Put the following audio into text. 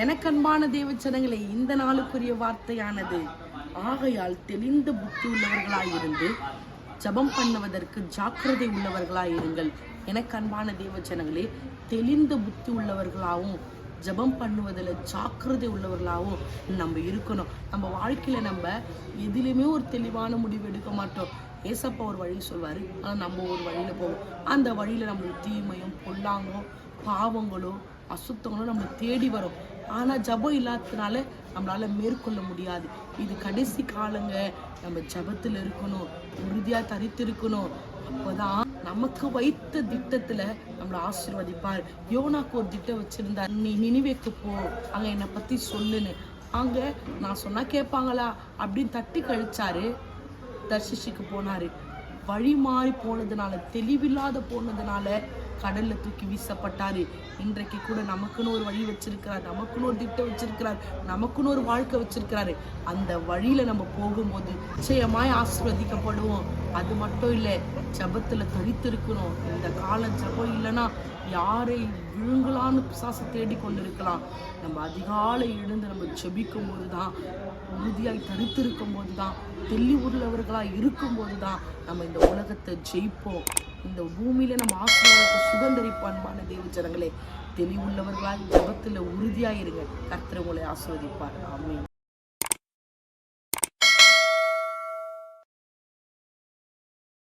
எனக்கன்பான தேவச்சனங்களே, இந்த நாளுக்குரிய வார்த்தையானது, ஆகையால் தெளிந்த புத்தி உள்ளவர்களாயிருந்து ஜபம் பண்ணுவதற்கு ஜாக்கிரதை உள்ளவர்களாயிருங்கள். எனக்கு அன்பான தேவச்சனங்களே, தெளிந்த புத்தி உள்ளவர்களாகவும் ஜபம் பண்ணுவதில் ஜாக்கிரதை உள்ளவர்களாகவும் நம்ம இருக்கணும். நம்ம வாழ்க்கையில நம்ம எதிலுமே ஒரு தெளிவான முடிவு எடுக்க மாட்டோம். ஏசப்பா ஒரு வழி சொல்வாரு, ஆனால் நம்ம ஒரு வழியில போவோம். அந்த வழியில நம்மளுக்கு தீமையும் பொல்லாங்கோ பாவங்களோ அசுத்தங்களோ நம்ம தேடி வரும். ஆனா ஜபம் இல்லாததுனால நம்மளால மேற்கொள்ள முடியாது. இது கடைசி காலங்க. நம்ம ஜபத்துல இருக்கணும், உறுதியா தரித்து இருக்கணும். அப்பதான் நமக்கு வைத்த திட்டத்துல நம்மளை ஆசீர்வதிப்பார். யோனாக்கு ஒரு திட்டம் வச்சிருந்தார், நீ நினிவேக்கு போ, அங்க என்னை பத்தி சொல்லுன்னு. அங்க நான் சொன்னா கேட்பாங்களா அப்படின்னு தட்டி கழிச்சாரு. தர்ஷிஷுக்கு போனாரு. வழி மாறி போனதுனால, தெளிவில்லாத போனதுனால கடல்ல தூக்கி வீசப்பட்டாரு. இன்றைக்கு கூட நமக்குன்னு ஒரு வழி வச்சிருக்கிறார், நமக்குன்னு ஒரு திட்டம் வச்சிருக்கிறார், நமக்குன்னு ஒரு வாழ்க்கை வச்சிருக்கிறாரு. அந்த வழியில நம்ம போகும்போது நிச்சயமாய் ஆசீர்வதிக்கப்படுவோம். அது மட்டும் இல்லை, ஜபத்துல தரித்து இருக்கணும். இந்த கால ஜபம் இல்லைன்னா யாரை விழுங்கலான்னு பிசாசு தேடி கொண்டு இருக்கலாம். நம்ம அதிகாலை எழுந்து நம்ம ஜபிக்கும் போதுதான், உறுதியாய் தரித்து இருக்கும் போதுதான், தெளிவுள்ளவர்களாய் இருக்கும் போதுதான் நம்ம இந்த உலகத்தை ஜெயிப்போம். இந்த பூமியில நம்ம ஆசீர்வாதத்தை சுதந்திரிப்போம். அன்பான தேவஜனங்களே, தெளிவுள்ளவர்களாய் ஜபத்துல உறுதியாயிருங்க. கர்த்தர் உங்களை ஆசீர்வதிப்பார். ஆமென்.